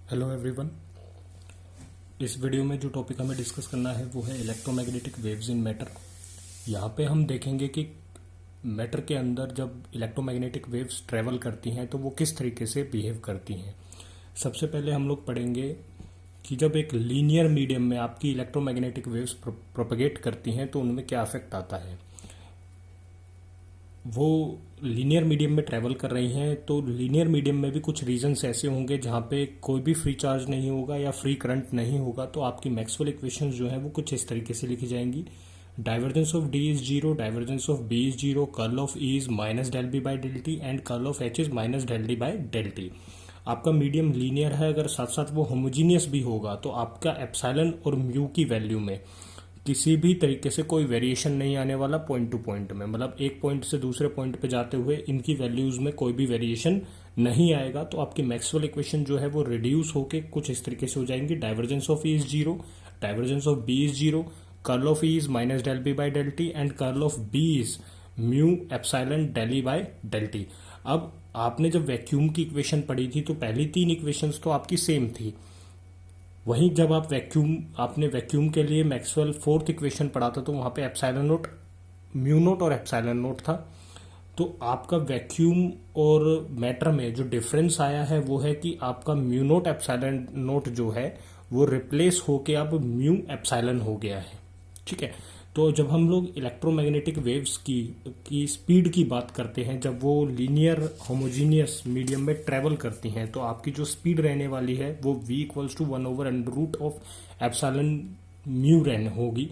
Hello everyone. इस video में जो टॉपिक हमें डिस्कस करना है वो है इलेक्ट्रोमैग्नेटिक वेव्स इन मैटर। यहाँ पे हम देखेंगे कि मैटर के अंदर जब इलेक्ट्रोमैग्नेटिक वेव्स ट्रैवल करती हैं तो वो किस तरीके से बिहेव करती हैं। सबसे पहले हम लोग पढ़ेंगे कि जब एक लीनियर मीडियम में आपकी इलेक्ट्रोमैग्नेटिक वेव्स प्रोपगेट करती हैं तो उनमें क्या इफेक्ट आता है। वो लीनियर मीडियम में ट्रैवल कर रही हैं तो लीनियर मीडियम में भी कुछ रीजन्स ऐसे होंगे जहाँ पे कोई भी फ्री चार्ज नहीं होगा या फ्री करंट नहीं होगा, तो आपकी मैक्सवेल इक्वेशंस जो है वो कुछ इस तरीके से लिखी जाएंगी। Divergence of D is zero, divergence of B is zero, curl of E is minus del B by del T and curl of H is minus del D by del T. आपका medium linear है, अगर साथ साथ वो homogeneous भी होगा तो आपका एप्सिलॉन और म्यू की वैल्यू में किसी भी तरीके से कोई वेरिएशन नहीं आने वाला पॉइंट टू पॉइंट में, मतलब एक पॉइंट से दूसरे पॉइंट पे जाते हुए इनकी वैल्यूज में कोई भी वेरिएशन नहीं आएगा। तो आपकी मैक्सवेल इक्वेशन जो है वो रिड्यूस होके कुछ इस तरीके से हो जाएंगी। Divergence of E is zero, divergence of B is zero, curl of E is minus del B by del T and curl of B is mu epsilon del E by del T. अब आपने जब vacuum की equation पढ़ी थी तो पहली तीन equations तो आपकी सेम थी, वहीं जब आपने वैक्यूम के लिए मैक्सवेल फोर्थ इक्वेशन पढ़ा था तो वहां पे एप्सिलॉन नोट, म्यू नोट और एप्सिलॉन नोट था। तो आपका वैक्यूम और मैटर में जो डिफरेंस आया है वो है कि आपका म्यू नोट एप्सिलॉन नोट जो है वो रिप्लेस होके अब म्यू एप्सिलॉन हो गया है। ठीक है, तो जब हम लोग इलेक्ट्रोमैग्नेटिक वेव्स की स्पीड की बात करते हैं, जब वो लीनियर होमोजीनियस मीडियम में ट्रेवल करती हैं तो आपकी जो स्पीड रहने वाली है वो v इक्वल्स टू 1/√ऑफ एप्सिलॉन म्यू रहने होगी।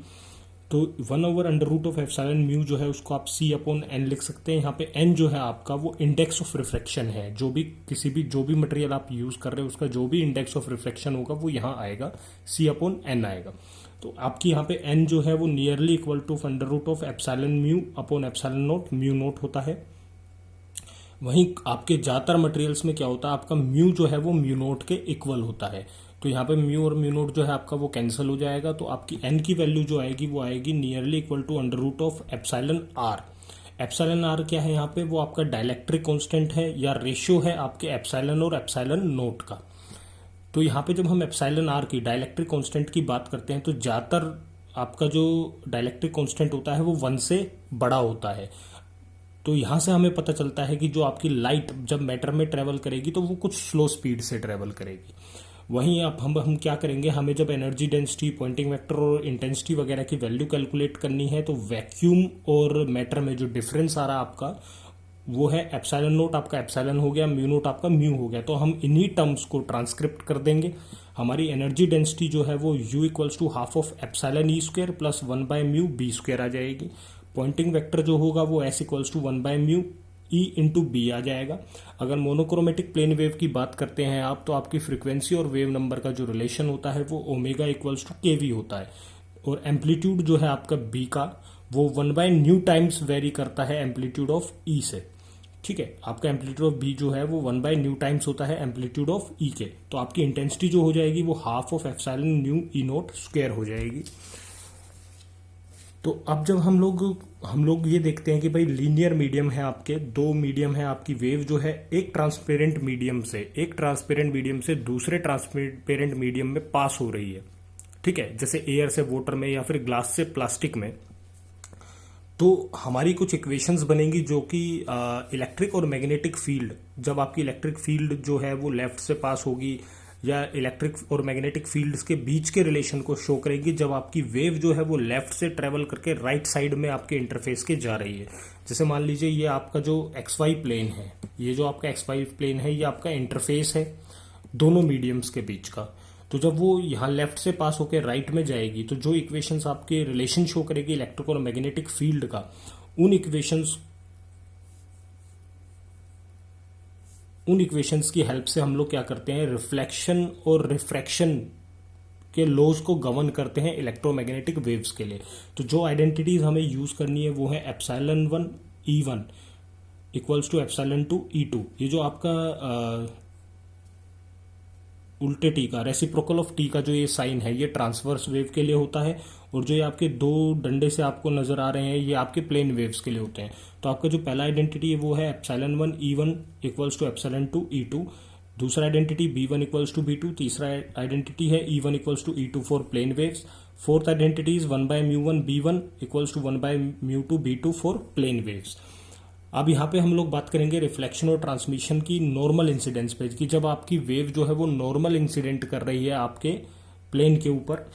तो 1/√ऑफ एप्सिलॉन म्यू जो है उसको आप c/n लिख सकते हैं। यहाँ पे n जो है आपका वो इंडेक्स ऑफ रिफ्लेक्शन है, जो भी मटेरियल आप यूज कर रहे हैं उसका जो भी इंडेक्स ऑफ रिफ्लेक्शन होगा वो यहाँ आएगा, c/n आएगा। तो आपकी यहाँ पे n जो है वो नियरली इक्वल टू √ऑफ epsilon mu upon epsilon naught, mu naught होता है। वहीं आपके ज्यादातर मटेरियल्स में क्या होता है, आपका म्यू जो है वो म्यू नोट के इक्वल होता है। तो यहाँ पे म्यू और म्यू नोट जो है आपका वो कैंसिल हो जाएगा, तो आपकी n की वैल्यू जो आएगी वो आएगी नियरली इक्वल टू √ऑफ एप्सिलॉन आर। एप्सिलॉन आर क्या है यहाँ पे, वो आपका डाइलेक्ट्रिक कांस्टेंट है या रेशियो है आपके एप्सिलॉन और एप्सिलॉन नोट का। तो यहाँ पे जब हम एप्सिलॉन आर की डाइलेक्ट्रिक कांस्टेंट की बात करते हैं तो ज्यादातर आपका जो डाइलेक्ट्रिक कांस्टेंट होता है वो 1 से बड़ा होता है। तो यहाँ से हमें पता चलता है कि जो आपकी लाइट जब मैटर में ट्रेवल करेगी तो वो कुछ स्लो स्पीड से ट्रेवल करेगी। वहीं आप हम क्या करेंगे, हमें जब एनर्जी डेंसिटी, पॉइंटिंग वेक्टर और इंटेंसिटी वगैरह की वैल्यू कैलकुलेट करनी है तो वैक्यूम और मैटर में जो डिफरेंस आ रहा है आपका वो है एप्सिलॉन नोट आपका एप्सिलॉन हो गया, म्यू नोट आपका म्यू हो गया। तो हम इन्हीं टर्म्स को ट्रांसक्रिप्ट कर देंगे। हमारी एनर्जी डेंसिटी जो है वो u equals to half of epsilon E square plus 1/म्यू बी स्क्वायर आ जाएगी। पॉइंटिंग वेक्टर जो होगा वो s इक्वल्स टू 1/म्यू ई इंटू बी आ जाएगा। अगर मोनोक्रोमेटिक प्लेन वेव की बात करते हैं आप तो आपकी फ्रीक्वेंसी और वेव नंबर का जो रिलेशन होता है वो ओमेगा इक्वल्स टू केवी होता है, और एम्पलीट्यूड जो है आपका बी का वो 1/न्यू टाइम्स वेरी करता है एम्पलीट्यूड ऑफ ई से। ठीक है, आपका एम्पलीट्यूड ऑफ बी जो है वो 1/न्यू टाइम्स होता है एम्पलीट्यूड ऑफ ई के। तो आपकी इंटेंसिटी जो हो जाएगी वो half of epsilon new E note square हो जाएगी। तो अब जब हम लोग ये देखते हैं कि भाई लीनियर मीडियम है, आपके दो मीडियम है, आपकी वेव जो है एक ट्रांसपेरेंट मीडियम से दूसरे ट्रांसपेरेंट मीडियम में पास हो रही है। ठीक है, जैसे एयर से वाटर में या फिर ग्लास से प्लास्टिक में। तो हमारी कुछ इक्वेशंस बनेंगी जो कि इलेक्ट्रिक और मैग्नेटिक फील्ड, जब आपकी इलेक्ट्रिक फील्ड जो है वो लेफ्ट से पास होगी या इलेक्ट्रिक और मैग्नेटिक फील्ड्स के बीच के रिलेशन को शो करेगी जब आपकी वेव जो है वो लेफ्ट से ट्रेवल करके राइट साइड में आपके इंटरफेस के जा रही है। जैसे मान लीजिए ये आपका जो XY प्लेन है, ये जो आपका XY प्लेन है ये आपका इंटरफेस है दोनों मीडियम्स के बीच का। तो जब वो यहाँ लेफ्ट से पास होकर राइट में जाएगी तो जो इक्वेशंस आपके रिलेशन शो करेगी इलेक्ट्रिक और मैग्नेटिक फील्ड का, उन इक्वेशंस की हेल्प से हम लोग क्या करते हैं, रिफ्लेक्शन और रिफ्रैक्शन के लॉज को गवर्न करते हैं इलेक्ट्रोमैग्नेटिक वेव्स के लिए। तो जो आइडेंटिटीज हमें यूज करनी है वो है epsilon 1 E1 equals to epsilon 2 E2। ये जो आपका उल्टे टी का, रेसिप्रोकल ऑफ टी का जो ये साइन है ये ट्रांसवर्स वेव के लिए होता है, और जो ये आपके दो डंडे से आपको नजर आ रहे हैं ये आपके प्लेन वेव्स के लिए होते हैं। तो आपका जो पहला आइडेंटिटी है वो है epsilon 1 E1 equals to epsilon 2 E2। दूसरा identity B1 equals to B2, तीसरा आइडेंटिटी है E1 equals to E2 for plane waves, fourth identity is 1/μ1 B1 equals to 1/μ2 B2 for plane waves. अब यहाँ पे हम लोग बात करेंगे रिफ्लेक्शन और ट्रांसमिशन की नॉर्मल इंसिडेंस पे, कि जब आपकी वेव जो है वो नॉर्मल इंसिडेंट कर रही है आपके प्लेन के ऊपर,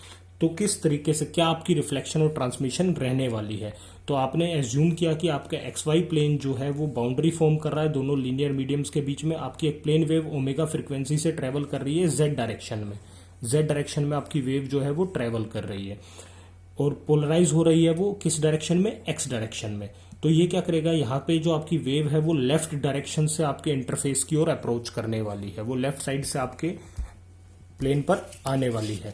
तो किस तरीके से क्या आपकी रिफ्लेक्शन और ट्रांसमिशन रहने वाली है। तो आपने एज्यूम किया कि आपका XY प्लेन जो है वो बाउंड्री फॉर्म कर रहा है दोनों लीनियर मीडियम्स के बीच में, आपकी एक प्लेन वेव ओमेगा फ्रीक्वेंसी से ट्रेवल कर रही है Z डायरेक्शन में, Z डायरेक्शन में आपकी वेव जो है वो ट्रेवल कर रही है और पोलराइज हो रही है वो किस डायरेक्शन में, X डायरेक्शन में। तो ये क्या करेगा, यहाँ पे जो आपकी वेव है वो लेफ्ट डायरेक्शन से आपके इंटरफेस की ओर अप्रोच करने वाली है, वो लेफ्ट साइड से आपके प्लेन पर आने वाली है।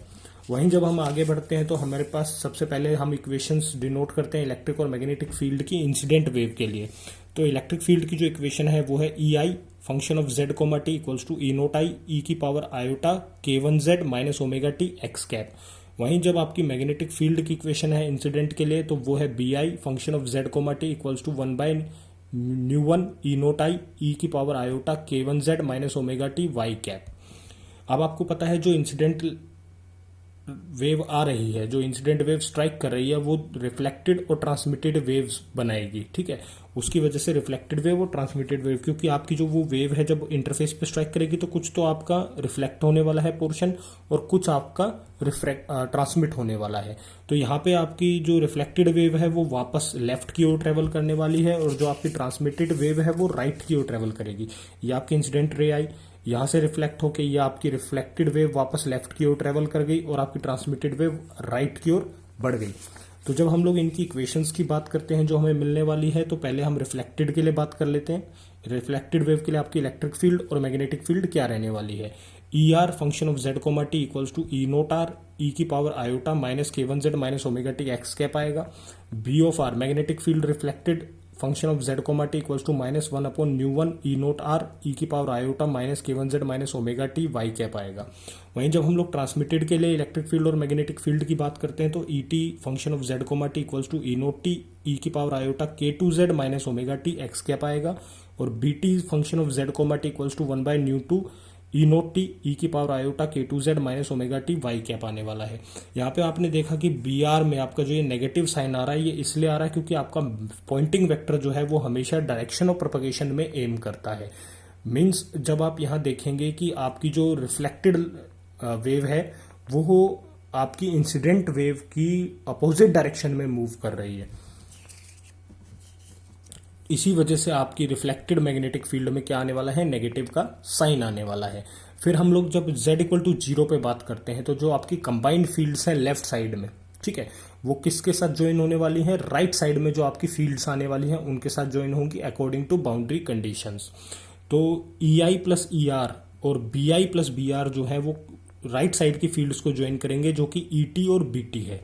वहीं जब हम आगे बढ़ते हैं तो हमारे पास सबसे पहले हम इक्वेशंस डिनोट करते हैं इलेक्ट्रिक और मैग्नेटिक फील्ड की इंसिडेंट वेव के लिए। तो इलेक्ट्रिक फील्ड की जो इक्वेशन है वो है EI function of Z, T equals to E0I e की power iota K1Z minus omega T X cap. वहीं जब आपकी मैग्नेटिक फील्ड की इक्वेशन है इंसिडेंट के लिए तो वो है BI function of Z, T equals to 1/μ1 E0I e की power iota K1Z minus omega T Y cap. अब आपको पता है जो इंसिडेंट वेव आ रही है, जो इंसिडेंट वेव स्ट्राइक कर रही है, वो रिफ्लेक्टेड और ट्रांसमिटेड वेव्स बनाएगी, ठीक है। उसकी वजह से रिफ्लेक्टेड वेव और ट्रांसमिटेड वेव, क्योंकि आपकी जो वो वेव है जब इंटरफेस पे स्ट्राइक करेगी तो कुछ तो आपका रिफ्लेक्ट होने वाला है पोर्शन और कुछ आपका ट्रांसमिट होने वाला है। तो यहाँ पे आपकी जो रिफ्लेक्टेड वेव है वो वापस लेफ्ट की ओर ट्रेवल करने वाली है और जो आपकी ट्रांसमिटेड वेव है वो राइट की ओर ट्रेवल करेगी। ये आपकी इंसिडेंट रे आई, यहां से रिफ्लेक्ट होके ये आपकी रिफ्लेक्टेड वेव वापस लेफ्ट की ओर ट्रेवल कर गई और आपकी ट्रांसमिटेड वेव राइट की ओर बढ़ गई। तो जब हम लोग इनकी इक्वेशंस की बात करते हैं जो हमें मिलने वाली है, तो पहले हम रिफ्लेक्टेड के लिए बात कर लेते हैं। रिफ्लेक्टेड वेव के लिए आपकी इलेक्ट्रिक फील्ड और मैग्नेटिक फील्ड क्या रहने वाली है। ER function of Z, T equals to E0R e की power iota minus K1Z minus omega T X cap आएगा। B of R magnetic field reflected function of Z, T equals to -1/μ1 E0R e की power iota minus K1Z minus omega T Y cap आएगा। वहीं जब हम लोग transmitted के लिए electric field और मैग्नेटिक फील्ड की बात करते हैं तो ET function of Z, T equals to E0T e की power iota K2Z minus omega T X cap आएगा और BT function of Z, T equals to 1/μ2 E0T e की power iota K2Z minus omega T Y cap आने वाला है। यहाँ पे आपने देखा कि BR में आपका जो ये नेगेटिव साइन आ रहा है ये इसलिए आ रहा है क्योंकि आपका पॉइंटिंग वेक्टर जो है वो हमेशा डायरेक्शन ऑफ प्रोपगेशन में एम करता है। मीन्स जब आप यहाँ देखेंगे कि आपकी जो रिफ्लेक्टेड वेव है वो आपकी इंसिडेंट वेव की अपोजिट डायरेक्शन में मूव कर रही है, इसी वजह से आपकी रिफ्लेक्टेड मैग्नेटिक फील्ड में क्या आने वाला है, नेगेटिव का साइन आने वाला है। फिर हम लोग जब Z इक्वल टू 0 पे बात करते हैं तो जो आपकी कंबाइंड फील्ड्स हैं लेफ्ट साइड में, ठीक है, वो किसके साथ ज्वाइन होने वाली है, राइट साइड में जो आपकी फील्ड्स आने वाली हैं उनके साथ ज्वाइन होंगी अकॉर्डिंग टू बाउंड्री कंडीशंस। तो EI प्लस ER और BI प्लस BR जो है वो राइट साइड की फील्ड्स को ज्वाइन करेंगे जो कि ET और BT है।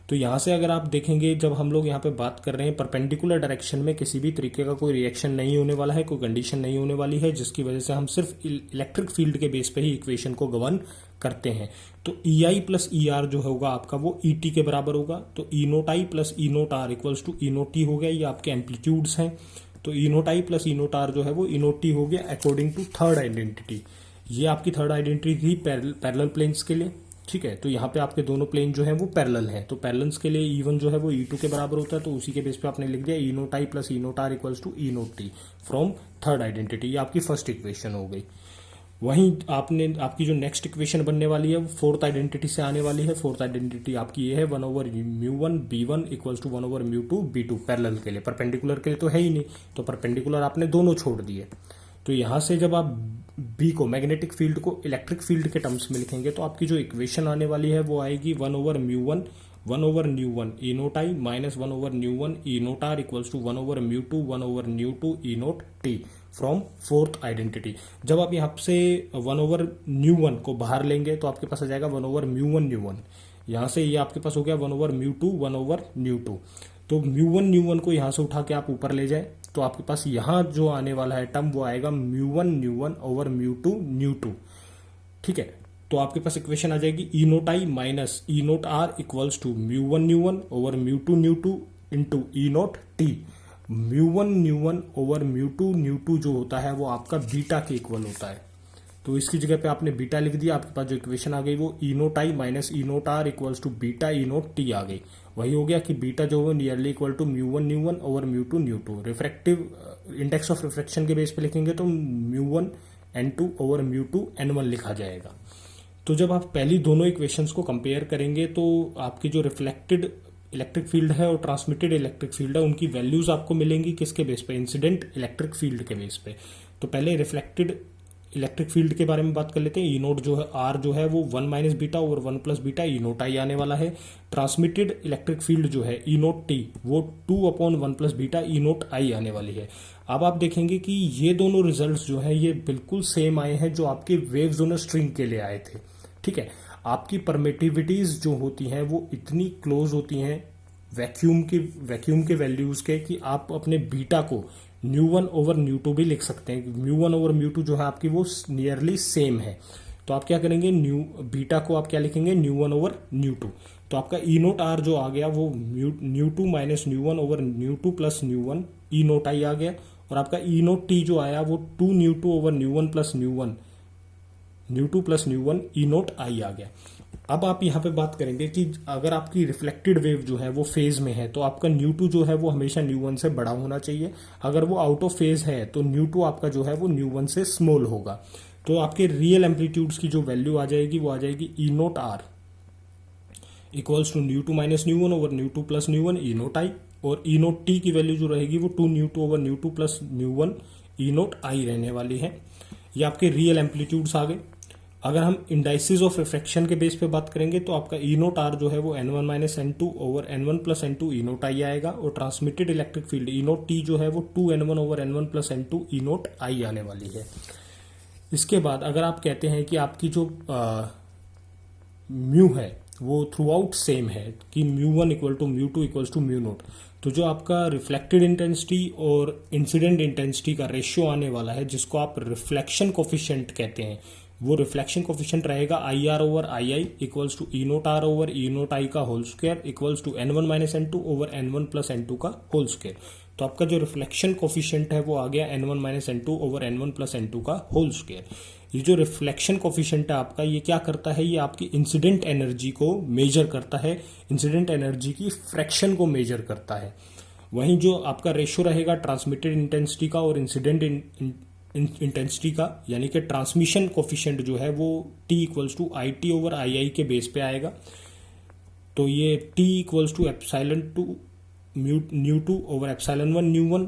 तो यहाँ से अगर आप देखेंगे जब हम लोग यहाँ पे बात कर रहे हैं परपेंडिकुलर डायरेक्शन में किसी भी तरीके का कोई रिएक्शन नहीं होने वाला है, कोई कंडीशन नहीं होने वाली है, जिसकी वजह से हम सिर्फ इलेक्ट्रिक फील्ड के बेस पे ही इक्वेशन को गवर्न करते हैं। तो EI प्लस ER जो होगा आपका वो ET के बराबर होगा। तो E0I plus E0R equals to E0T हो गया, ये आपके एम्पलीट्यूड्स हैं। तो E0I प्लस E0R जो है वो E0T हो गया अकॉर्डिंग टू थर्ड आइडेंटिटी। ये आपकी थर्ड आइडेंटिटी थी पैरेलल प्लेन्स के लिए, ठीक है। तो यहाँ पे आपके दोनों प्लेन जो है वो पैरेलल हैं, तो पैरेलल्स के लिए E1 जो है वो E2 के बराबर होता है, तो उसी के बेस पे आपने लिख दिया E0I plus E0R equals to E0T from third identity. ये आपकी फर्स्ट इक्वेशन हो गई। वहीं आपकी जो नेक्स्ट इक्वेशन बनने वाली है वो फोर्थ आइडेंटिटी से आने वाली है। फोर्थ आइडेंटिटी आपकी ये है 1/μ1 B1 equals to 1/μ2 B2 parallel के लिए। परपेंडिकुलर के लिए तो है ही नहीं, तो परपेंडिकुलर आपने दोनों छोड़ दिए। तो यहां से जब आप B को मैग्नेटिक फील्ड को इलेक्ट्रिक फील्ड के टर्म्स में लिखेंगे तो आपकी जो इक्वेशन आने वाली है वो आएगी 1/μ1 E0I minus 1/μ1 E0R equals to 1/μ2 E0T from fourth identity. जब आप यहाँ से 1/μ1 को बाहर लेंगे तो आपके पास आ जाएगा 1/μ1 यहाँ से ये आपके पास हो गया 1/μ2 1/μ2। तो μ1 को यहाँ से उठा के आप ऊपर ले जाए तो आपके पास यहाँ जो आने वाला है टर्म वो आएगा μ1 ओवर μ2 ठीक है। तो आपके पास इक्वेशन आ जाएगी E0I minus E0R equals to μ1 over μ2 into E0T। μ1 over μ2 जो होता है वो आपका बीटा के इक्वल होता है, तो इसकी जगह पे आपने बीटा लिख दिया, आपके पास जो इक्वेशन आ गई वो E naught I minus E naught R equals to beta E naught T आ गई। वही हो गया कि बीटा जो है nearly equal to mu one over mu two. Refractive index of refraction के बेस पे लिखेंगे तो म्यू1 n2 ओवर म्यू2 n1 लिखा जाएगा। तो जब आप पहली दोनों इक्वेशंस को कंपेयर करेंगे तो आपकी जो रिफ्लेक्टेड इलेक्ट्रिक फील्ड है और ट्रांसमिटेड इलेक्ट्रिक फील्ड है उनकी वैल्यूज आपको मिलेंगी किसके बेस पे, इंसिडेंट इलेक्ट्रिक फील्ड के बेस पे। तो पहले रिफ्लेक्टेड इलेक्ट्रिक फील्ड के बारे में बात कर लेते हैं। ई नोट जो है आर जो है वो 1 minus beta over 1 plus beta E naught I आने वाला है। ट्रांसमिटेड इलेक्ट्रिक फील्ड जो है ई नोट टी वो 2 upon 1 plus beta E naught I आने वाली है। अब आप देखेंगे कि ये दोनों रिजल्ट्स जो है ये बिल्कुल सेम आए हैं जो आपके वेव जोनर स्ट्रिंग के लिए आए थे। ठीक है, आपकी परमिटिविटीज जो होती हैं वो इतनी क्लोज होती हैं वैक्यूम के वैल्यूज के कि आप अपने बीटा को म्यू1 ओवर म्यू2 भी लिख सकते हैं। म्यू1 ओवर म्यू2 जो है आपकी वो नियरली सेम है। तो आप क्या करेंगे, बीटा को आप क्या लिखेंगे, म्यू1 ओवर म्यू2। तो आपका ई नोट आर जो आ गया वो म्यू2 माइनस म्यू1 ओवर म्यू2 प्लस म्यू1 ई नोट आई आ गया। और आपका ई नोट टी जो आया वो 2 म्यू2 ओवर म्यू1 प्लस म्यू2 प्लस म्यू1 ई नोट आई आ गया। अब आप यहाँ पे बात करेंगे कि अगर आपकी रिफ्लेक्टेड वेव जो है वो फेज में है तो आपका न्यू2 जो है वो हमेशा न्यू1 से बड़ा होना चाहिए। अगर वो आउट ऑफ फेज है तो न्यू2 आपका जो है वो न्यू1 से स्मॉल होगा। तो आपके रियल एम्पलीट्यूड्स की जो वैल्यू आ जाएगी वो आ जाएगी E naught R equals to न्यू2 माइनस न्यू1 ओवर न्यू2 प्लस न्यू1 ई नोट आई। और ई नोट टी की वैल्यू जो रहेगी वो 2 न्यू2 ओवर न्यू2 प्लस न्यू1 ई नोट आई रहने वाली है। ये आपके रियल एम्पलीट्यूड्स आ गए। अगर हम इंडाइसिस ऑफ रिफ्रैक्शन के बेस पे बात करेंगे तो आपका ई नोट आर जो है वो n1 minus n2 over n1 plus n2 ई नोट आई आएगा। और transmitted electric field E naught T जो है वो 2n1 over n1 plus n2 E naught I आने वाली है। इसके बाद अगर आप कहते हैं कि आपकी जो म्यू है वो थ्रू आउट सेम है कि म्यू1 इक्वल टू म्यू2 इक्वल टू म्यू नोट, तो जो आपका रिफ्लेक्टेड इंटेंसिटी और इंसिडेंट इंटेंसिटी का रेशियो आने वाला है जिसको आप रिफ्लेक्शन कोफिशिएंट कहते हैं, वो रिफ्लेक्शन कोफिशिएंट रहेगा I R over I I equals to E naught R over E naught I का whole square equals to n1 minus n2 over n1 plus n2 का होल स्क्वायर। तो आपका जो reflection coefficient है वो आ गया n1 minus n2 over n1 plus n2 का whole square. ये जो रिफ्लेक्शन कोफिशिएंट है आपका ये क्या करता है, ये आपकी इंसिडेंट एनर्जी को मेजर करता है, इंसिडेंट एनर्जी की फ्रैक्शन को मेजर करता है। वहीं जो आपका रेशियो रहेगा ट्रांसमिटेड इंटेंसिटी का और इंसिडेंट इंटेंसिटी का, यानी कि ट्रांसमिशन कोफिशिएंट जो है वो T equals to I T over I I के बेस पे आएगा। तो ये T equals to epsilon two nu two over epsilon 1 nu 1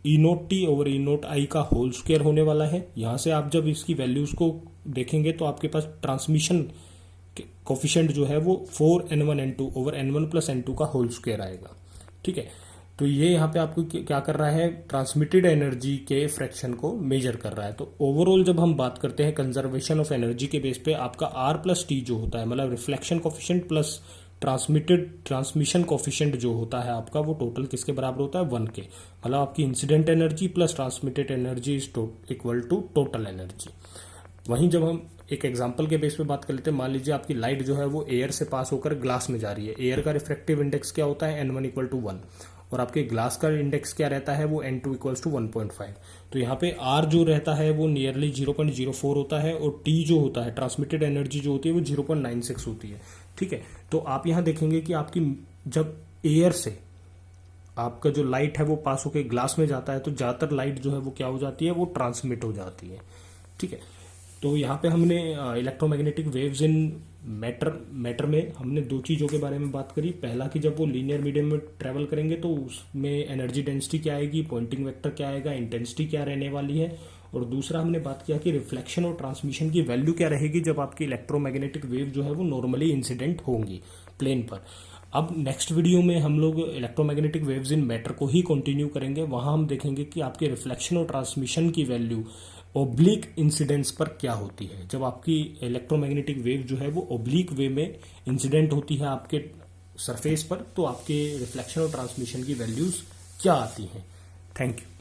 E naught T over E naught I का होल स्क्वायर होने वाला है। यहाँ से आप जब इसकी वैल्यूज को देखेंगे तो आपके पास ट्रांसमिशन कोफिशिएंट जो है वो 4n1 n2 over n1 plus n2 का होल स्क्वायर आएगा। ठीक है, तो ये यहाँ पे आपको क्या कर रहा है, ट्रांसमिटेड एनर्जी के फ्रैक्शन को मेजर कर रहा है। तो ओवरऑल जब हम बात करते हैं कंजर्वेशन ऑफ एनर्जी के बेस पे आपका आर प्लस टी जो होता है, मतलब reflection coefficient plus transmission coefficient जो होता है आपका, वो टोटल किसके बराबर होता है, 1 के। मतलब आपकी incident energy plus transmitted energy is equal to total energy. वहीं जब हम एक एग्जांपल के बेस पे बात कर लेते हैं, मान लीजिए आपकी लाइट जो है वो एयर से पास होकर ग्लास में जा रही है। एयर का रिफ्रैक्टिव इंडेक्स क्या होता है, n1 इक्वल टू 1 और आपके ग्लास का इंडेक्स क्या रहता है, वो n2 इक्वल्स टू 1.5। तो यहाँ पे R जो रहता है वो नियरली 0.04 होता है और T जो होता है ट्रांसमिटेड एनर्जी जो होती है वो 0.96 होती है। ठीक है, तो आप यहाँ देखेंगे कि आपकी जब एयर से आपका जो लाइट है वो पास होकर ग्लास में जाता है तो ज़्यादातर लाइट जो है वो क्या हो जाती है, वो ट्रांसमिट हो जाती है। ठीक है, तो यहाँ पे हमने इलेक्ट्रोमैग्नेटिक वेव्स इन मैटर में हमने दो चीज़ों के बारे में बात करी। पहला कि जब वो लीनियर मीडियम में ट्रेवल करेंगे तो उसमें एनर्जी डेंसिटी क्या आएगी, पॉइंटिंग वेक्टर क्या आएगा, इंटेंसिटी क्या रहने वाली है। और दूसरा हमने बात किया कि रिफ्लेक्शन और ट्रांसमिशन की वैल्यू क्या रहेगी जब आपकी इलेक्ट्रोमैग्नेटिक वेव जो है वो नॉर्मली इंसिडेंट होंगी प्लेन पर। अब नेक्स्ट वीडियो में हम लोग इलेक्ट्रोमैग्नेटिक वेव्स इन मैटर को ही कंटिन्यू करेंगे। वहां हम देखेंगे कि आपके रिफ्लेक्शन और ट्रांसमिशन की वैल्यू ओब्लिक इंसिडेंस पर क्या होती है। जब आपकी इलेक्ट्रोमैग्नेटिक वेव जो है वो ओब्लिक वे में इंसिडेंट होती है आपके सरफेस पर, तो आपके रिफ्लेक्शन और ट्रांसमिशन की वैल्यूज क्या आती हैं। Thank you.